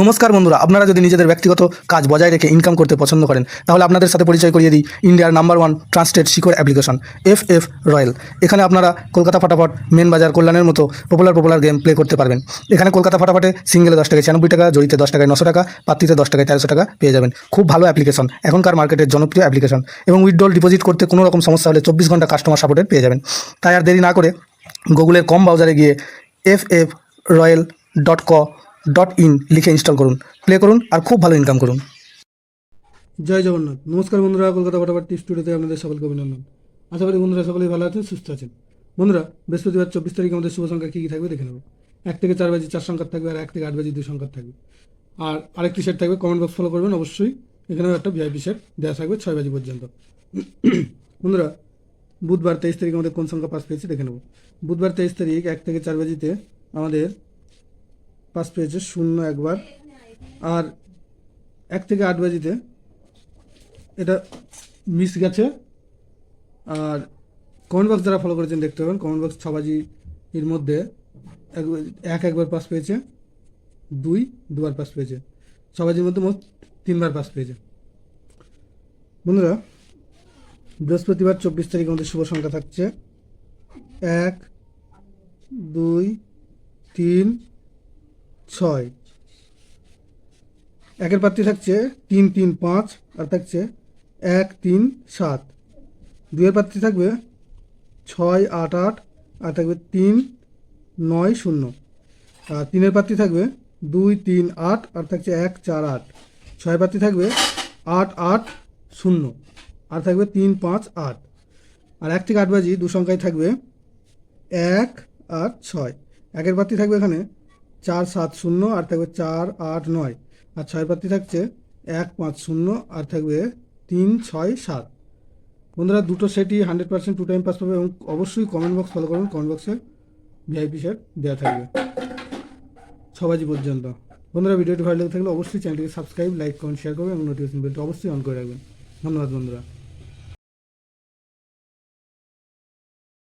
নমস্কার বন্ধুরা, আপনারা যদি নিজেদের ব্যক্তিগত কাজ বজায় রেখে ইনকাম করতে পছন্দ করেন তাহলে আপনাদের সাথে পরিচয় করিয়ে দিই ইন্ডিয়ার নাম্বার 1 ট্রান্সটেড শিকড় অ্যাপ্লিকেশন FF রয়্যাল। এখানে আপনারা কলকাতা ফাটাফাট, মেন বাজার, কল্যাণের মতো পপুলার গেম প্লে করতে পারবেন। এখানে কলকাতা ফাটাফাটে সিঙ্গেলে 10 টাকায় 96 টাকা, জড়িতে 10 টাকায় 900 টাকা, পাত্রীতে 10 টাকায় 1300 টাকা পেয়ে যাবেন। খুব ভালো অ্যাপ্লিকেশন, এখনকার মার্কেটের জনপ্রিয় অ্যাপ্লিকেশন এবং উইথড্রল ডিপোজিট করতে কোনো রকম সমস্যা হলে 24 ঘন্টা কাস্টমার সাপোর্টের পেয়ে যাবেন। তাই আর দেরি না করে গুগলের কম ব্রাউজারে গিয়ে ffroyal.co.in লিখে ইনস্টল করুন, প্লে করুন আর খুব ভালো ইনকাম করুন। জয় জগন্নাথ। নমস্কার বন্ধুরা, কলকাতা ফাটাফাট টিপস স্টুডিওতে আপনাদের সকলকে অভিনন্দন। আশা করি বন্ধুরা সকলেই ভালো আছেন, সুস্থ আছেন। বন্ধুরা, বৃহস্পতিবার 24 তারিখ আমাদের শুভ সংখ্যা কী কী থাকবে দেখে নেব। 1 থেকে 4 বাজে 4 সংখ্যা থাকবে, আর 1 থেকে 8 বাজে 2 সংখ্যা থাকবে। আর আরেকটি সেট থাকবে, কমেন্ট বক্স ফলো করবেন অবশ্যই। এখানেও একটা ভিআইপি সেট দেওয়া থাকবে 6 বাজে পর্যন্ত। বন্ধুরা, বুধবার 23 তারিখ আমাদের কোন সংখ্যা পাস পেয়েছে দেখে নেব। বুধবার 23 তারিখ 1 থেকে 4 বাজিতে আমাদের পাস পেয়েছে 0 একবার, আর 1 থেকে 8 বাজিতে এটা মিস গেছে। আর কমেন্ট বক্স যারা ফলো করেছেন দেখতে পাবেন, কমেন্ট বক্স 6 বাজি এর মধ্যে একবার পাস পেয়েছে, 2বার পাস পেয়েছে, 6 বাজির মধ্যে মোট 3বার পাস পেয়েছে। বন্ধুরা, বৃহস্পতিবার 24 তারিখ আমাদের শুভ সংখ্যা থাকছে 1, 2, 3, 6। একের প্রার্থী থাকছে 3, 3, 5, আর থাকছে 1, 3, 7। 2 এর প্রার্থী থাকবে 6, 8, 8, আর থাকবে 3, 9, 0। আর 3 এর প্রার্থী থাকবে 2, 3, 8, আর থাকছে 1, 4, 8। 6 এর প্রার্থী থাকবে 8, 8, 0, আর থাকবে 3, 5, 8। আর 1 থেকে 8 বাজি 2 সংখ্যায় থাকবে 1 আর 6। 1 এর প্রার্থী থাকবে এখানে 4, 7, 0, আর থাকবে 4, 8, 9। আর 6 প্রার্থী থাকছে 1, 5, 0, আর থাকবে 3, 6, 7। বন্ধুরা, দুটো সেটই 100% 2 টাইম পাস পাবে এবং অবশ্যই কমেন্ট বক্স ফলো করবেন। কমেন্ট বক্সে ভিআইপি সেট দেওয়া থাকবে 6 বাজি পর্যন্ত। বন্ধুরা, ভিডিওটি ভালো লেগে থাকলে অবশ্যই চ্যানেলটিকে সাবস্ক্রাইব, লাইক, কমেন্ট, শেয়ার করবেন এবং নোটিফিকেশন বেলটি অবশ্যই অন করে রাখবেন। ধন্যবাদ বন্ধুরা।